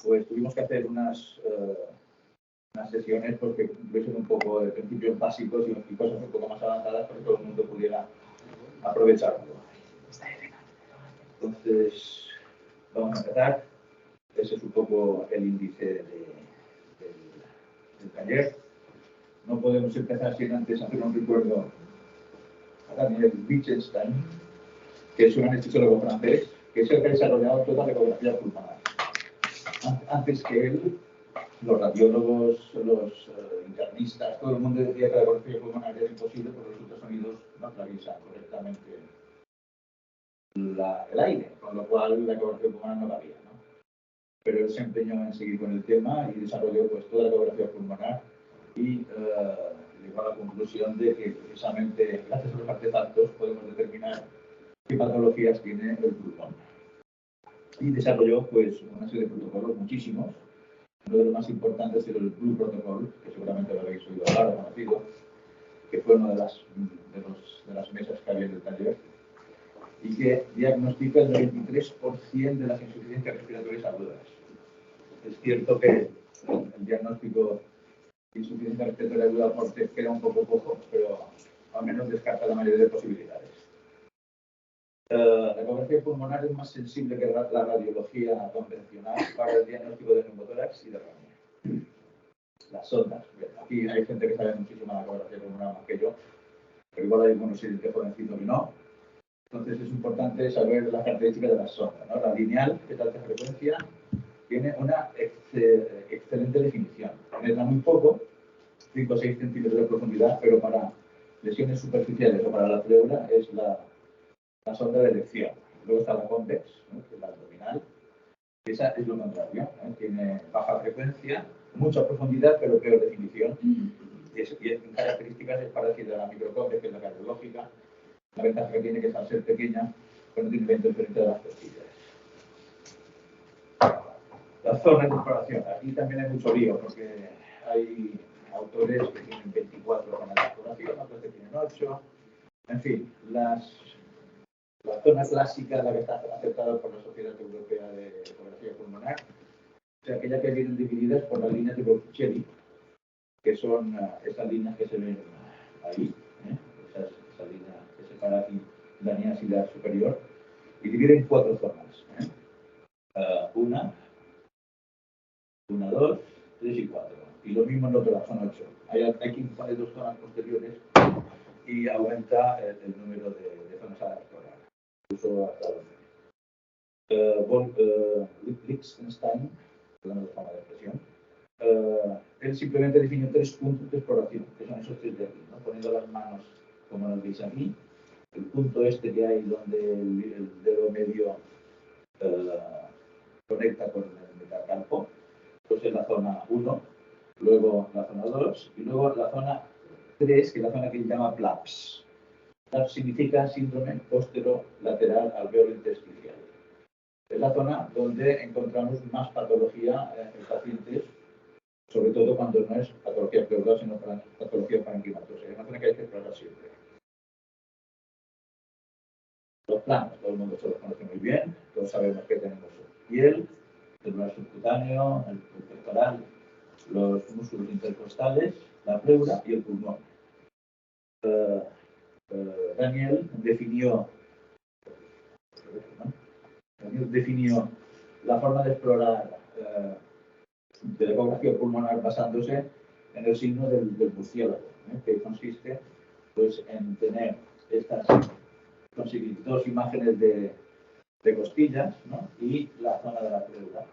pues tuvimos que hacer unas sesiones porque tuviesen un poco de principios básicos y cosas un poco más avanzadas para que todo el mundo pudiera aprovecharlo. Entonces, vamos a empezar. Ese es un poco el índice del taller. No podemos empezar sin antes hacer un recuerdo a Daniel Wittgenstein, que es un anestesiólogo francés, que es el que ha desarrollado toda la ecografía pulmonar. Antes que él, los radiólogos, los internistas, todo el mundo decía que la ecografía pulmonar era imposible porque los ultrasonidos no atraviesan correctamente el aire, con lo cual la ecografía pulmonar no valía, ¿no? Pero él se empeñó en seguir con el tema y desarrolló pues, toda la ecografía pulmonar y llegó a la conclusión de que precisamente gracias a los artefactos podemos determinar qué patologías tiene el pulmón. Y desarrolló pues, una serie de protocolos, muchísimos. Uno de los más importantes es el Blue Protocol, que seguramente lo habéis oído hablar o conocido, que fue una de las mesas que había en el taller, y que diagnostica el 23% de las insuficiencias respiratorias agudas. Es cierto que el diagnóstico de insuficiencia respiratoria aguda por TEP queda un poco cojo, pero al menos descarta la mayoría de posibilidades. La ecografía pulmonar es más sensible que la radiología convencional para el diagnóstico de neumotórax y de apnea. Las sondas. Aquí hay gente que sabe muchísimo de la ecografía pulmonar más que yo, pero igual hay algunos de jovencito que no. Entonces es importante saber las características de la sonda, ¿no? La lineal, que es de alta frecuencia, tiene una excelente definición. Penetra muy poco, 5 o 6 centímetros de profundidad, pero para lesiones superficiales o para la pleura es la sonda de elección. Luego está la convex, ¿no? Que es la abdominal. Esa es lo contrario, ¿no? Tiene baja frecuencia, mucha profundidad, pero peor definición. Y en características es parecida a la microconvex, que es la cardiológica. La ventaja que tiene que es al ser pequeña, pero no tiene la interferencia de las costillas. Las zonas de exploración. Aquí también hay mucho lío, porque hay autores que tienen 24 zonas de exploración, otros que tienen 8. En fin, la zona clásica, la que está aceptada por la Sociedad Europea de Ecografía Pulmonar, o sea, aquella que vienen divididas por las líneas de Botticelli, que son esas líneas que se ven ahí, esa línea que separa aquí la línea axilar superior, y divide en 4 zonas. Una, 2, 3 y 4. Y lo mismo en otro lado, son 8. Hay quien pone 2 zonas posteriores y aumenta el número de zonas a explorar. Incluso hasta 12. Liechtenstein, perdón la forma de expresión, él simplemente definió 3 puntos de exploración, que son esos 3 de aquí, ¿no? Poniendo las manos como nos veis aquí, el punto este que hay donde el dedo medio conecta con el metacarpo, pues es la zona 1, luego la zona 2 y luego la zona 3, que es la zona que se llama PLAPS. PLAPS significa síndrome posterolateral alveolo intersticial. Es la zona donde encontramos más patología en pacientes, sobre todo cuando no es patología pleural, sino patología parenquimatosa. Es una zona que hay que explorar siempre. Los planos, todo el mundo se los conoce muy bien, todos sabemos que tenemos piel, el brazo subcutáneo, el pectoral, los músculos intercostales, la pleura y el pulmón. Daniel definió la forma de explorar de la ecografía pulmonar basándose en el signo del murciélago, que consiste pues, en tener conseguir 2 imágenes de costillas, ¿no? Y la zona de la pleura.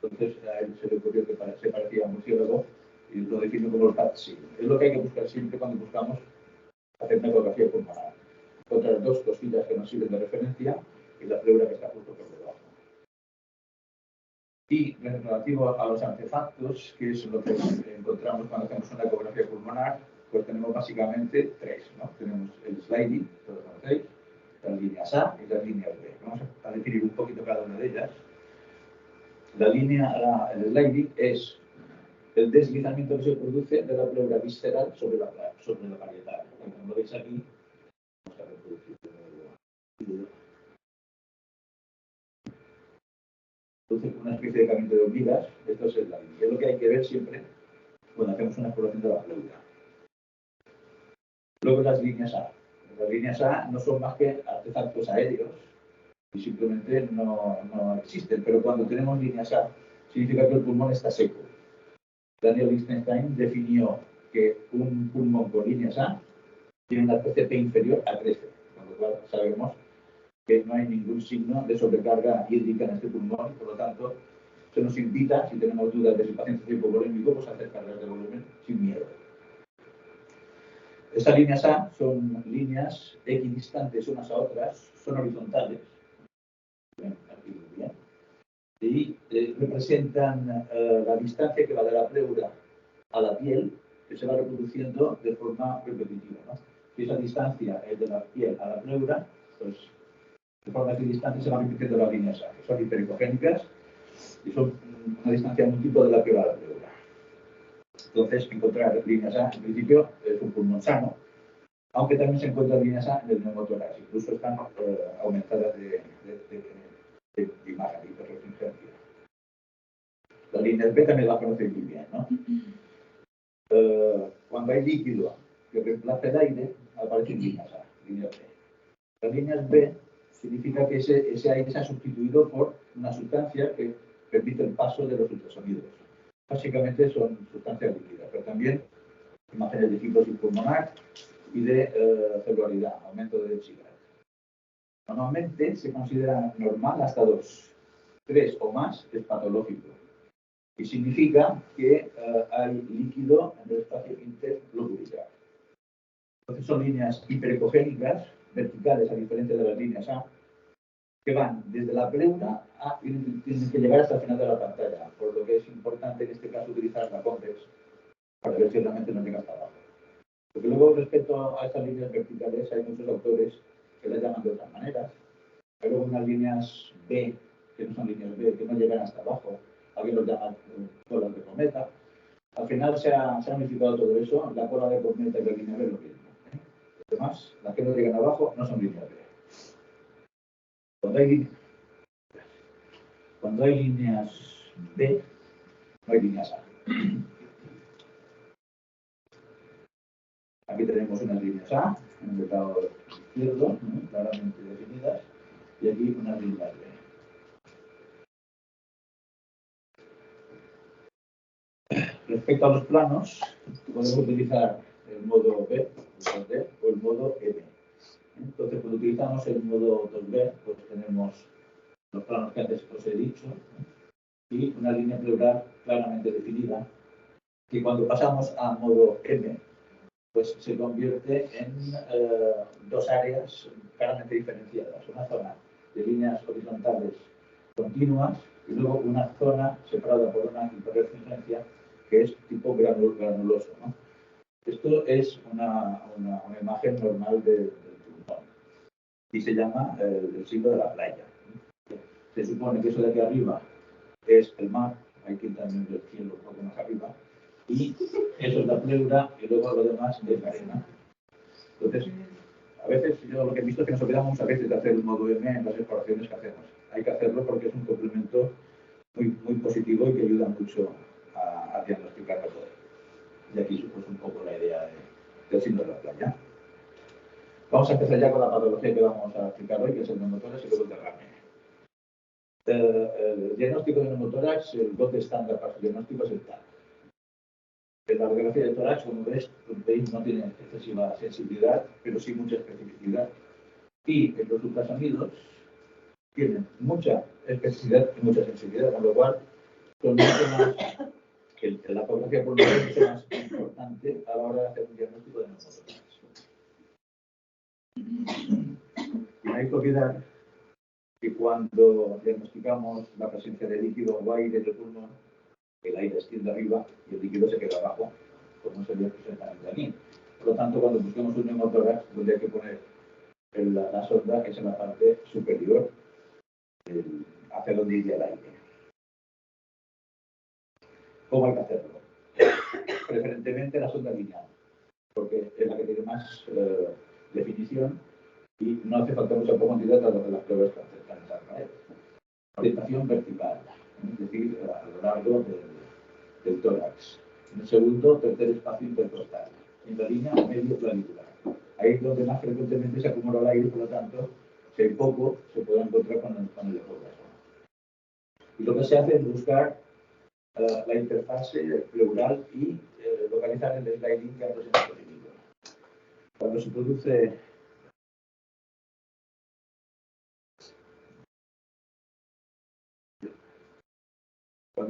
Entonces a él se le ocurrió que se parecía a un murciélago y lo definió como el CAT-SIG. Es lo que hay que buscar siempre cuando buscamos hacer una ecografía pulmonar. Encontrar 2 costillas que nos sirven de referencia y la pleura que está justo por debajo. Y relativo a los artefactos, que es lo que encontramos cuando hacemos una ecografía pulmonar, pues tenemos básicamente 3, ¿no? Tenemos el sliding, todos lo conocéis, las líneas A y las líneas B. Vamos a definir un poquito cada una de ellas. El sliding es el deslizamiento que se produce de la pleura visceral sobre la parietal. Como lo veis aquí, vamos a reproducir de nuevo. Entonces, una especie de camino de hormigas, esto es la línea. Es lo que hay que ver siempre cuando hacemos una exploración de la pleura. Luego las líneas A. Las líneas A no son más que artefactos aéreos y simplemente no existen. Pero cuando tenemos líneas A, significa que el pulmón está seco. Daniel Lichtenstein definió que un pulmón con líneas A tiene una PCP inferior a 13, con lo cual sabemos que no hay ningún signo de sobrecarga hídrica en este pulmón y por lo tanto se nos invita, si tenemos dudas de si el paciente es hipovolémico, pues a hacer cargas de volumen sin miedo. Estas líneas A son líneas equidistantes unas a otras, son horizontales, aquí muy bien, y representan la distancia que va de la pleura a la piel, que se va reproduciendo de forma repetitiva, ¿no? Si esa distancia es de la piel a la pleura, pues de forma equidistante se van repitiendo las líneas A, que son hipericogénicas y son una distancia múltiplo de la piel a la pleura. Entonces, encontrar líneas A, en principio, es un pulmón sano, aunque también se encuentran líneas A en el neumotórax, incluso están aumentadas de imagen, de hiperrefringencia. Las líneas B también las conocéis muy bien, ¿no? Cuando hay líquido que reemplaza el aire, aparecen líneas A, líneas B. Las líneas B significa que ese aire se ha sustituido por una sustancia que permite el paso de los ultrasonidos. Básicamente son sustancias líquidas, pero también imágenes de fibrosis pulmonar y de celularidad, aumento de densidad. Normalmente se considera normal hasta 2. 3 o más es patológico. Y significa que hay líquido en el espacio interlocular. Entonces son líneas hiperecogénicas, verticales, a diferencia de las líneas A, que van desde la pleura y tienen que llegar hasta el final de la pantalla, por lo que es importante en este caso utilizar la convex para ver si realmente no llega hasta abajo. Porque luego, respecto a estas líneas verticales, hay muchos autores que las llaman de otras maneras. Hay luego unas líneas B, que no son líneas B, que no llegan hasta abajo. Alguien los llama colas de cometa. Al final se ha unificado todo eso. La cola de cometa y la línea B es lo mismo. Además, las que no llegan abajo no son líneas B. Cuando hay líneas B, no hay líneas A. Aquí tenemos unas líneas A, en el lado izquierdo, claramente definidas, y aquí unas líneas B. Respecto a los planos, podemos utilizar el modo B, el 2D, o el modo M. Entonces, cuando utilizamos el modo 2B, pues tenemos los planos que antes os he dicho y una línea pleural claramente definida, que cuando pasamos a modo M, pues se convierte en dos áreas claramente diferenciadas. Una zona de líneas horizontales continuas y luego una zona separada por una hiperrefringencia que es tipo granuloso, ¿no? Esto es una imagen normal del pulmón y se llama el signo de la playa. Se supone que eso de aquí arriba es el mar, hay que ir también del cielo un poco más arriba, y eso es la pleura y luego lo demás es la arena. Entonces, a veces yo lo que he visto es que nos olvidamos a veces de hacer el modo M en las exploraciones que hacemos. Hay que hacerlo porque es un complemento muy positivo y que ayuda mucho a diagnosticar mejor. Y aquí supone un poco la idea del signo de la playa. Vamos a empezar ya con la patología que vamos a explicar hoy, que es el neumotórax y luego el derrame. El diagnóstico de neumotórax, el gold estándar para su diagnóstico es el TAC. En la radiografía de tórax, como veis, no tiene excesiva sensibilidad, pero sí mucha especificidad. Y en los ultrasonidos tienen mucha especificidad y mucha sensibilidad, con lo cual son mucho más, que la ecografía pulmonar es mucho más importante a la hora de hacer un diagnóstico de neumotórax. Y no hay que olvidar que cuando diagnosticamos la presencia de líquido o aire del pulmón, el aire extiende arriba y el líquido se queda abajo, como sería presentamente aquí. Por lo tanto, cuando busquemos un neumotórax, donde hay que poner la sonda, que es en la parte superior, hacia donde iría el aire. ¿Cómo hay que hacerlo? Preferentemente la sonda lineal, porque es la que tiene más definición y no hace falta mucha profundidad a las pruebas que están en orientación vertical. es decir, a lo largo del tórax. En el segundo, tercer espacio intercostal. En la línea medio clavicular. Ahí es donde más frecuentemente se acumula el aire, por lo tanto, si hay poco, se puede encontrar con el ecoplasma. Y lo que se hace es buscar la interfase pleural y localizar el sliding que antes hemos definido. Cuando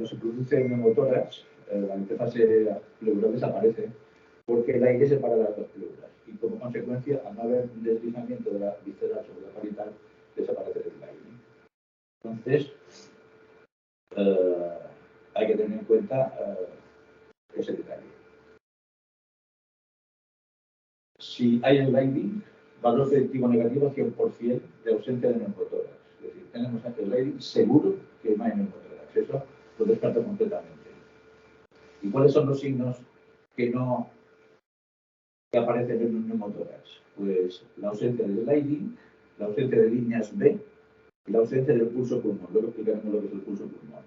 se produce un neumotórax, la interfase pleural desaparece porque el aire separa las dos pleuras y como consecuencia, al no haber un deslizamiento de la visceral sobre la parital, desaparece el sliding. Entonces, hay que tener en cuenta ese detalle. Si hay sliding, valor predictivo negativo 100% de ausencia de neumotórax. Es decir, tenemos sliding seguro que no hay neumotórax. Eso lo descarta completamente. ¿Y cuáles son los signos que aparecen en un neumotórax? Pues la ausencia de sliding, la ausencia de líneas B y la ausencia del pulso pulmón. Luego explicaremos lo que es el pulso pulmón.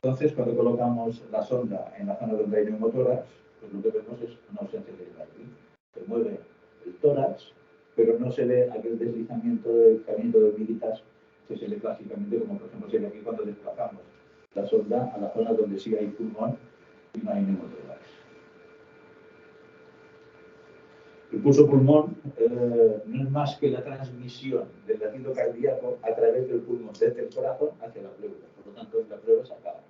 Entonces, cuando colocamos la sonda en la zona donde hay neumotórax, pues lo que vemos es una ausencia de sliding. Se mueve el tórax, pero no se ve aquel deslizamiento del camino de militas que se ve clásicamente, como por ejemplo se ve aquí cuando desplazamos la sonda a la zona donde sí hay pulmón y no hay neumotórax. El pulso pulmón no es más que la transmisión del latido cardíaco a través del pulmón, desde el corazón hacia la pleura. Por lo tanto, la pleura se acaba.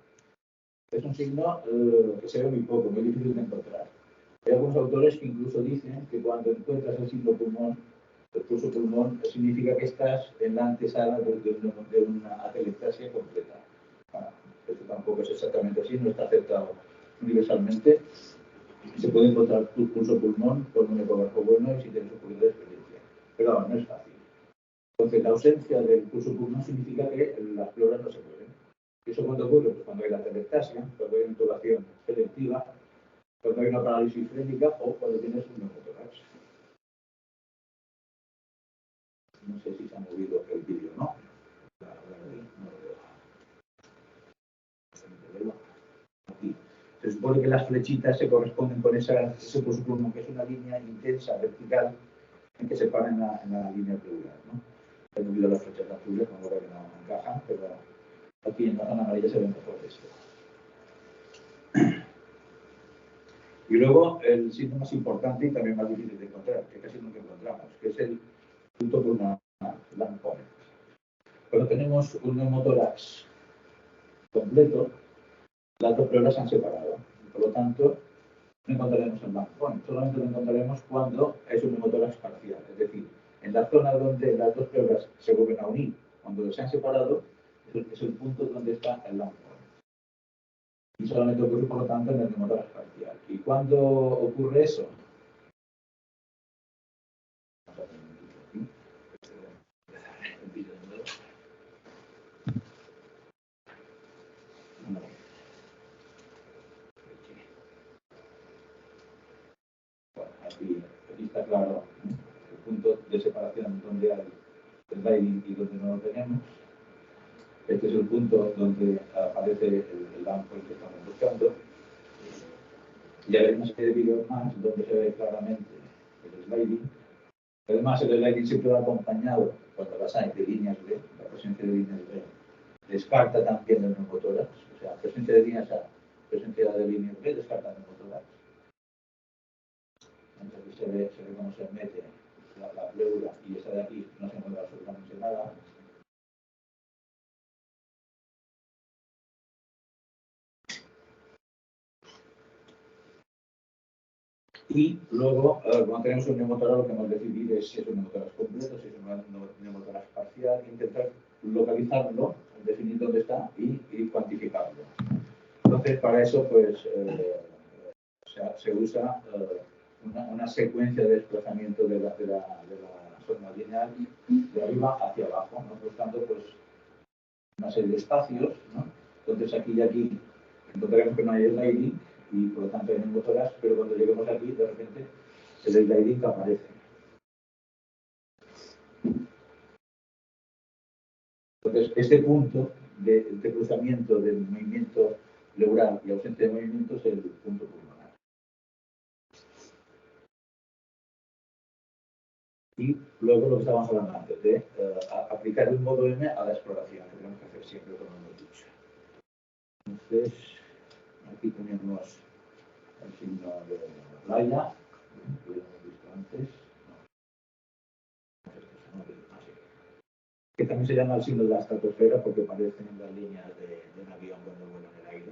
Es un signo que se ve muy poco, muy difícil de encontrar. Hay algunos autores que incluso dicen que cuando encuentras el signo pulmón, el pulso pulmón, significa que estás en la antesala de una atelectasia completa. Bueno, esto tampoco es exactamente así, no está aceptado universalmente. Se puede encontrar tu pulso pulmón con un ecógrafo bueno y si tienes un poquito de experiencia. Pero no es fácil. Entonces, la ausencia del pulso pulmón significa que las pleuras no se mueven. ¿Y eso cuándo ocurre? Pues cuando hay la atelectasia, cuando hay una intubación selectiva, cuando hay una parálisis frénica o cuando tienes un neumotórax. No sé si se ha movido el vídeo, ¿no? Aquí. Se supone que las flechitas se corresponden con ese pulso pulmón, que es una línea intensa, vertical, en que se para en la línea pleural, ¿no? He movido las flechas azules, como ahora que no encajan, pero aquí en la zona amarilla se ven mejor esto. Y luego el signo más importante y también más difícil de encontrar, que casi nunca encontramos, que es el punto pulmonar, lung point. Cuando tenemos un neumotórax completo, las dos pleuras se han separado. Por lo tanto, no encontraremos el lung point, solamente lo encontraremos cuando es un neumotórax parcial. Es decir, en la zona donde las dos pleuras se vuelven a unir, cuando se han separado, es el punto donde está el lung point. Y solamente ocurre, por lo tanto, en el neumotórax parcial. ¿Y cuándo ocurre eso? Bueno, aquí está claro el punto de separación donde hay el sliding y donde no lo tenemos. Este es el punto donde aparece el lung point que estamos buscando. Ya veremos que hay vídeos más donde se ve claramente el sliding. Además, el sliding siempre va acompañado, cuando las hay, de líneas B, la presencia de líneas B descarta también el neumotórax, o sea, presencia de líneas A, presencia de líneas B descarta el neumotórax. Entonces se ve cómo se mete la pleura y esa de aquí no se mueve absolutamente nada. Y luego, cuando tenemos un neumotórax, lo que hemos de decidir es si es un neumotórax completo, si es un neumotórax parcial, intentar localizarlo, definir dónde está y cuantificarlo. Entonces, para eso, pues, se usa una secuencia de desplazamiento de la forma lineal de arriba hacia abajo, ¿no? Buscando pues, una serie de espacios, ¿no? Entonces, aquí y aquí encontraremos que no hay sliding y por lo tanto hay neumotórax, pero cuando lleguemos aquí, de repente, el sliding aparece. Entonces, este punto de cruzamiento del movimiento pleural y ausencia de movimiento es el punto pulmonar. Y luego lo que estábamos hablando antes, de aplicar el modo M a la exploración, que tenemos que hacer siempre, como hemos dicho. Entonces, aquí tenemos el signo de la playa, que lo hemos visto antes. Que también se llama el signo de la estratosfera porque aparecen en las líneas de un avión cuando vuela en el aire.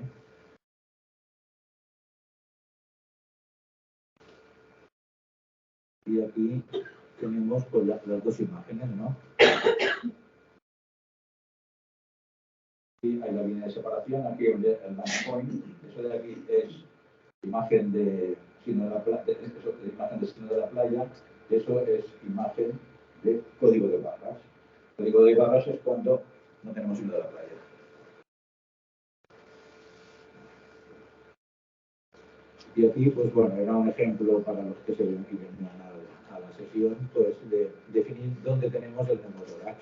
Y aquí tenemos pues, las dos imágenes, ¿no? Aquí hay la línea de separación, aquí el land point, eso de aquí es imagen de signo de la playa, imagen de signo de la playa, eso es imagen de código de barras. El código de barras es cuando no tenemos signo de la playa. Y aquí, pues bueno, era un ejemplo para los que se venían a la sesión, pues de definir dónde tenemos el neumotórax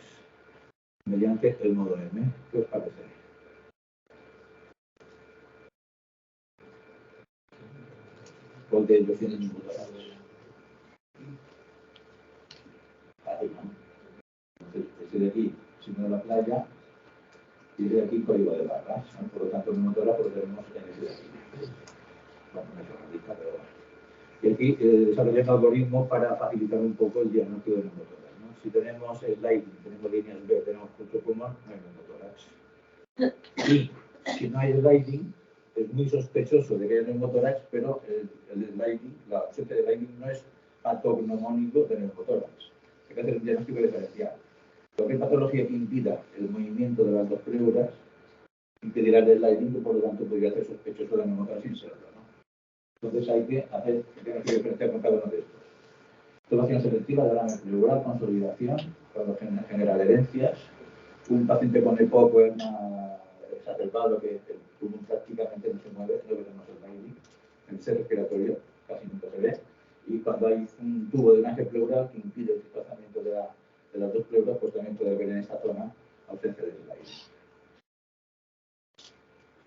mediante el modo M. ¿Qué os parece? Porque ellos tienen neumotórax. Ahí, ¿no? Entonces, este de aquí, signo de la playa, y de aquí código de barras, ¿no? Por lo tanto, el neumotórax lo tenemos en ese de aquí. Bueno, no es una lista, pero bueno. Y aquí desarrollando algoritmos para facilitar un poco el diagnóstico del neumotórax, ¿no? Si tenemos sliding, tenemos líneas B, tenemos pulso pulmón, no hay neumotórax. Y si no hay sliding, es muy sospechoso de que haya neumotórax, pero el sliding, la ausencia de sliding no es patognomónico de neumotórax. Hay que hacer un diagnóstico diferencial. Cualquier patología que impida el movimiento de las dos pleuras impedirá el sliding, y por lo tanto podría ser sospechoso de neumotórax sin serlo, ¿no? Entonces hay que hacer diagnóstico diferencial con cada uno de estos. Tubación selectiva de la pleural, consolidación, cuando genera adherencias. Un paciente con hipopoema exacerbado que el pulmón prácticamente no se mueve, no veremos el sliding. El ser respiratorio casi nunca se ve. Y cuando hay un tubo de drenaje pleural que impide el desplazamiento de las dos pleuras, pues también puede haber en esta zona ausencia de sliding.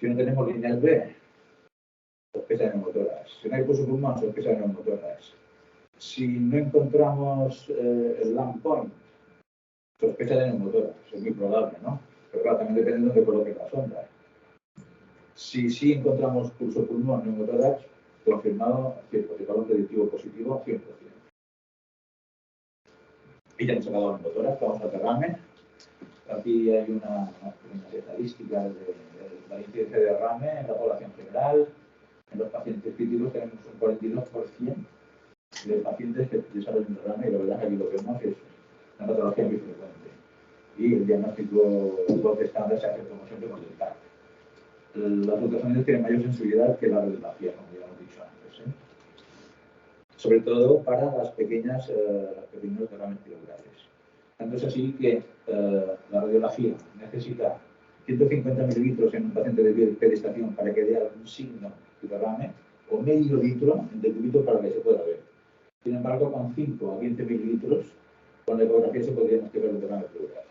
Si no tenemos líneas B, sospecha de neumotórax. Si no hay pulso pulmón, sospecha de neumotórax. Si no encontramos el land point, sospecha de neumotórax, es muy probable, ¿no? Pero claro, también depende de dónde coloquen la sonda. Si sí encontramos pulso pulmón, neumotórax, confirmado, 100%, valor predictivo positivo, 100%. Y ya hemos sacado el neumotórax, vamos a derrame. Aquí hay unas estadísticas de la incidencia de derrame en la población general. En los pacientes críticos tenemos un 42% de pacientes que desarrollan derrame y la verdad es que aquí lo que vemos es una patología muy frecuente. Y el diagnóstico que estándar se hace como siempre con el TAC. Las ultrasonidos tienen mayor sensibilidad que la radiografía, como ya hemos dicho antes, ¿eh? Sobre todo para las pequeños derrames pleurales. Tanto es así que la radiografía necesita 150 mililitros en un paciente de pedestación para que dé algún signo de derrame, o medio litro en decúbito para que se pueda ver. Sin embargo, con 5 a 15 mililitros, con la ecografía se podría diagnosticar el derrame pleural.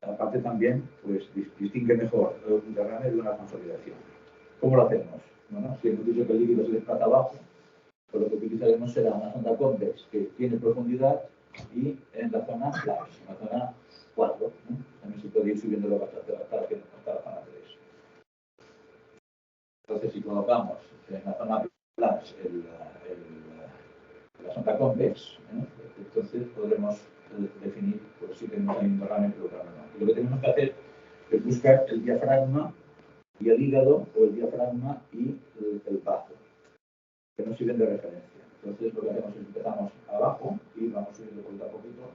Aparte también, pues distingue mejor un derrame de una consolidación. ¿Cómo lo hacemos? Bueno, si hemos dicho que el líquido se desplaza abajo, pues lo que utilizaremos será una sonda convex que tiene profundidad y en la zona flash, en la zona 4, ¿no? También se puede ir subiendo hasta la zona 3. Entonces, si colocamos en la zona flash la sonda convex, entonces podremos definir pues, si tenemos ahí un derrame pleural o no. Y lo que tenemos que hacer es buscar el diafragma y el hígado, o el diafragma y el bazo, que nos sirven de referencia. Entonces lo que hacemos es empezamos abajo y vamos subiendo poquito a poquito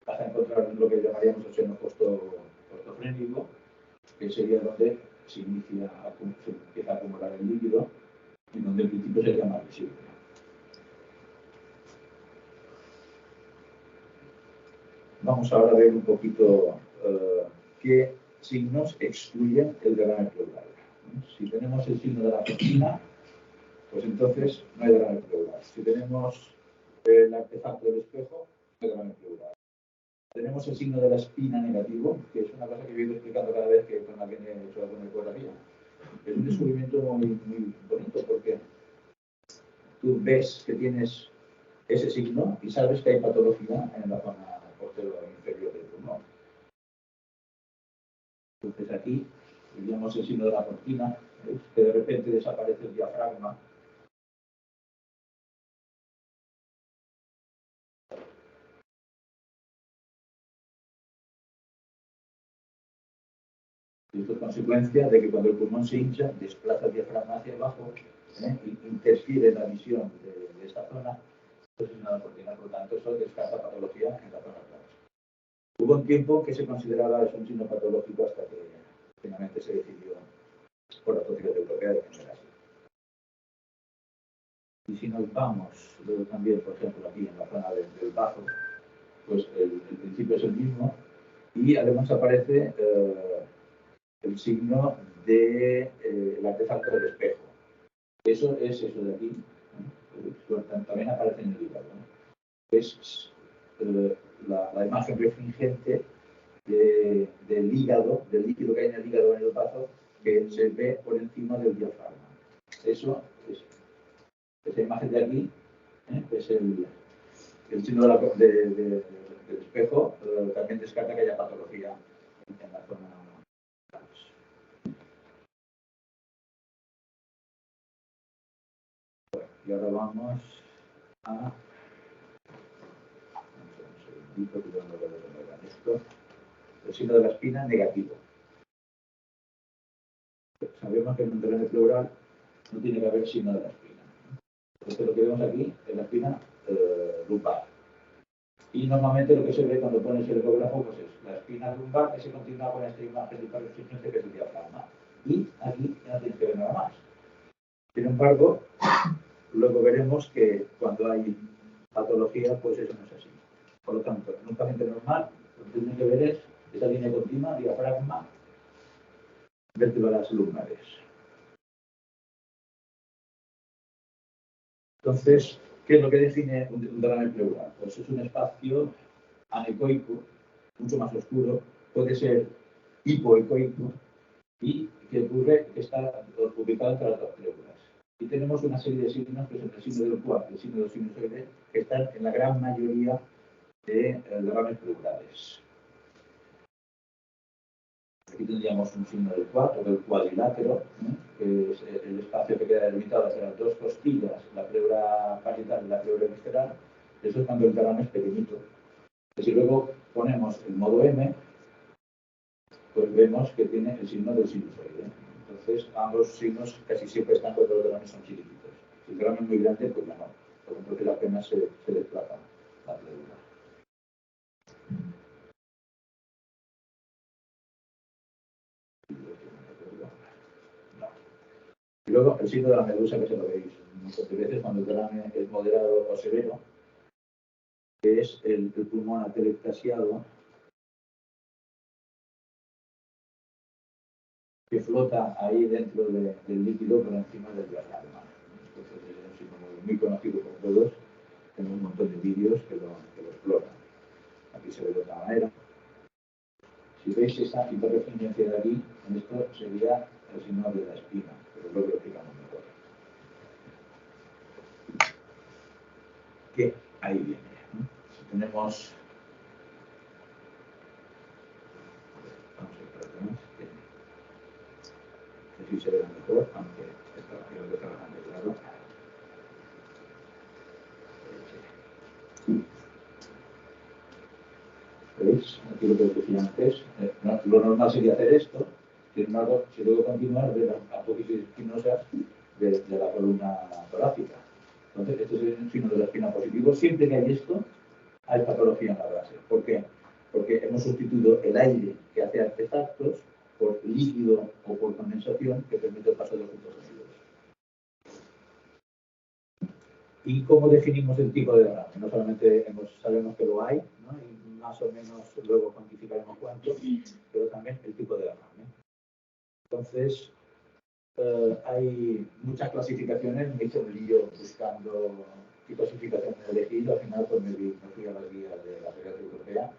hasta encontrar lo que llamaríamos el seno postofrénico, que sería donde se empieza a acumular el líquido y donde el principio sería más visible. Vamos ahora a ver un poquito qué signos excluyen el derrame pleural. Si tenemos el signo de la toxina, pues entonces no hay derrame pleural. Si tenemos el artefacto del espejo, el derrame pleural. Tenemos el signo de la espina negativo, que es una cosa que yo he ido explicando cada vez que con alguien he hecho alguna ecografía. Es un descubrimiento muy bonito porque tú ves que tienes ese signo y sabes que hay patología en la zona posterior inferior del pulmón. Entonces aquí veríamos el signo de la cortina, ¿veis? Que de repente desaparece el diafragma. Y esto es consecuencia de que cuando el pulmón se hincha, desplaza el diafragma hacia abajo, y interfiere en la visión de esta zona. Entonces es una cortina, por lo tanto, eso descarta patología en la zona clara. Hubo un tiempo que se consideraba eso un signo patológico hasta que finalmente se decidió por la Sociedad Europea de generar así. Y si nos vamos, luego también, por ejemplo, aquí en la zona del bajo, pues el principio es el mismo y además aparece el signo del artefacto del espejo. Eso es eso de aquí, también aparece en el hígado. Es la imagen refringente del hígado, del líquido que hay en el hígado en el bazo, que se ve por encima del diafragma. Eso es esa imagen de aquí, es el signo del espejo, también descarta que haya patología en la zona. Bueno, y ahora vamos a un segundito que yo no lo voy a poner en esto. El signo de la espina negativo. Sabemos que en un derrame pleural no tiene que haber signo de la espina. Entonces lo que vemos aquí es la espina lumbar. Y normalmente lo que se ve cuando pones el ecógrafo pues es la espina lumbar que se continúa con esta imagen hiperrefringente que es el diafragma. Y aquí ya no tienes que ver nada más. Sin embargo, luego veremos que cuando hay patología, pues eso no es así. Por lo tanto, en un paciente normal, lo que tiene que ver es esa línea continua, diafragma, vértebras lumbares. Entonces, ¿qué es lo que define un derrame pleural? Pues es un espacio anecoico, mucho más oscuro, puede ser hipoecoico y que ocurre que está ubicado entre las dos pleuras. Y tenemos una serie de signos, que son el signo del quad y el signo del sinusoide, que están en la gran mayoría de derrames pleurales. Aquí tendríamos un signo del quad o del cuadrilátero, que es el espacio que queda delimitado hacia las dos costillas, la pleura parietal y la pleura visceral. Eso es cuando el derrame es pequeñito. Si luego ponemos el modo M, pues vemos que tiene el signo del sinusoide. Entonces, ambos signos casi siempre están cuando los derrames son chiquititos. Si el derrame es muy grande, pues ya no. Porque entonces apenas se desplaza la pleura. Y luego el signo de la medusa, que se lo veis muchas veces cuando el derrame es moderado o severo, que es el pulmón atelectasiado, que flota ahí dentro del líquido por encima del diafragma. Entonces es un signo muy conocido por todos. Tengo un montón de vídeos que lo exploran. Aquí se ve de otra manera. Si veis esa hiperrefringencia de aquí, esto sería el signo de la espina, pero luego lo explicamos mejor. Que ahí viene. Tenemos. Vamos a ir para atrás, que así se verá mejor, aunque creo que está bastante claro. ¿Veis? Aquí lo que os decía antes. Lo normal sería hacer esto, sin embargo, si luego continuar, ver las apófisis espinosas de la columna torácica. Entonces, este es el signo de la espina positivo. Siempre que hay esto, hay patología en la base. ¿Por qué? Porque hemos sustituido el aire que hace artefactos por líquido o por condensación que permite el paso de los ultrasonidos. ¿Y cómo definimos el tipo de derrame? No solamente sabemos que lo hay, ¿no? Y más o menos luego cuantificaremos cuánto, pero también el tipo de derrame. Entonces, hay muchas clasificaciones, me he hecho un lío buscando y clasificación elegido, al final pues me fui a las guías de la Federación Europea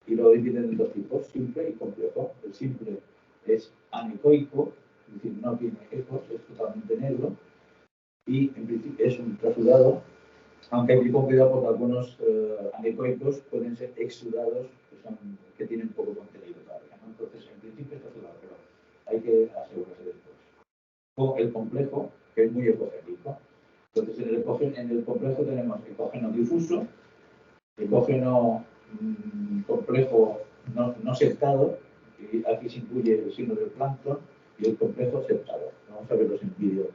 y lo dividen en dos tipos, simple y complejo. El simple es anecoico, es decir, no tiene ecos, es totalmente negro y en principio es un trasudado, aunque hay que cuidado porque algunos anecoicos pueden ser exudados que tienen poco contenido todavía, ¿no? Entonces, en principio es trasudado, pero hay que asegurarse después. O el complejo, que es muy ecogénico. Entonces, en el complejo tenemos ecógeno difuso, ecógeno complejo no septado, y aquí se incluye el signo del plancton, y el complejo septado. Vamos a verlos en vídeo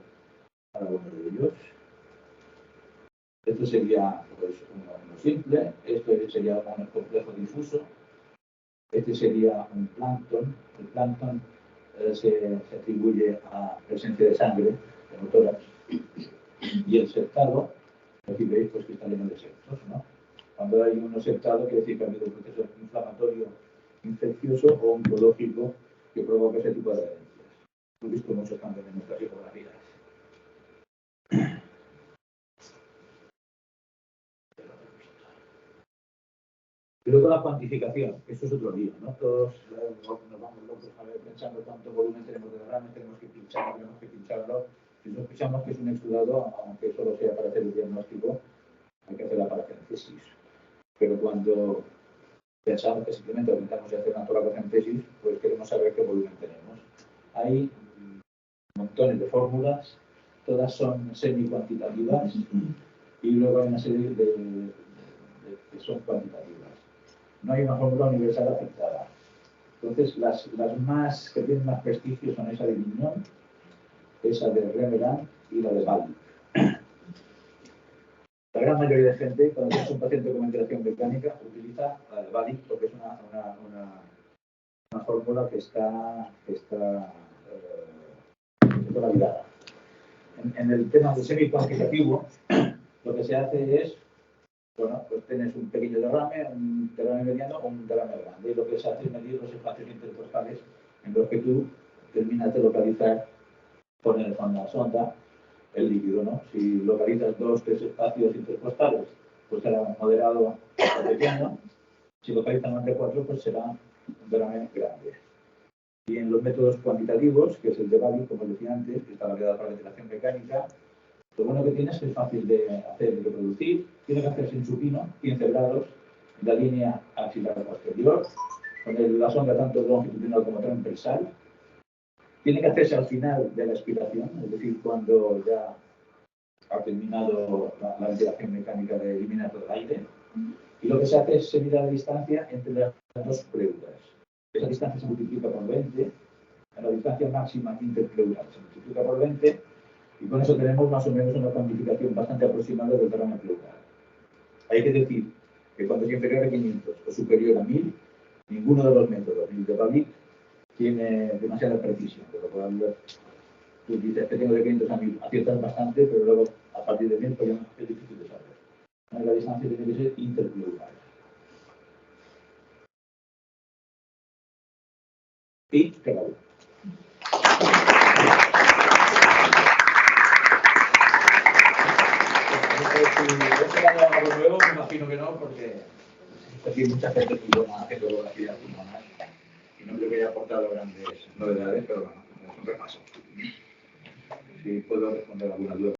cada uno de ellos. Esto sería pues, uno simple, este sería un complejo difuso, este sería un plancton. El plancton se atribuye a presencia de sangre en el tórax, y el septado, aquí veis pues, que está lleno de septos, ¿no? Cuando hay uno septado, quiere decir que ha habido un proceso inflamatorio, infeccioso o oncológico que provoca ese tipo de adherencias. Hemos visto muchos cambios en nuestras ecografías. Y luego la cuantificación, eso es otro lío, ¿no? Todos nos vamos locos a ver pensando cuánto volumen tenemos de derrame, tenemos que pincharlo. Si sospechamos que es un exudado, aunque solo sea para hacer el diagnóstico, hay que hacer la paracentesis. Pero cuando pensamos que simplemente aumentamos y hacer una toracocentesis, pues queremos saber qué volumen tenemos. Hay montones de fórmulas, todas son semi-cuantitativas y luego hay una serie que son cuantitativas. No hay una fórmula universal aceptada. Entonces, las más que tienen más prestigio son esa de Vignon, esa de Remeran y la de Bali. La gran mayoría de gente, cuando tienes un paciente con ventilación mecánica, utiliza la de Bali porque es una fórmula que está validada. En el tema del semi-cuantitativo, lo que se hace es, bueno, pues tienes un pequeño derrame, un derrame mediano o un derrame grande. Y lo que se hace es medir los espacios intercostales en los que tú terminas de localizar, pones con la sonda el líquido, ¿no? Si localizas 2 o 3 espacios intercostales, pues será moderado o pequeño. Si localizas más de 4, pues será un derrame grande. Y en los métodos cuantitativos, que es el de Bali, como decía antes, que está validado para ventilación mecánica, lo bueno que tiene es que es fácil de hacer y de producir. Tiene que hacerse en supino, 15 grados, en la línea axilar posterior, con la sonda tanto longitudinal como transversal. Tiene que hacerse al final de la expiración, es decir, cuando ya ha terminado la ventilación mecánica de eliminar todo el aire. Y lo que se hace es se mide la distancia entre las dos pleuras. Esa distancia se multiplica por 20, la distancia máxima interpleural se multiplica por 20, y con eso tenemos más o menos una cuantificación bastante aproximada del derrame pleural. Hay que decir que cuando es inferior a 500 o superior a 1000, ninguno de los métodos, ni el de Bali, tiene demasiada precisión, por lo cual tú dices que tengo de 500 a 1000, aciertas bastante, pero luego a partir de 1000 pues ya es difícil de saber. La distancia tiene que ser interpleural. Y claro. Si he algo nuevo, me imagino que no, porque aquí hay mucha gente muy buena haciendo ecografías pulmonar y no creo que haya aportado grandes novedades, pero bueno, es un repaso. Si puedo responder alguna duda.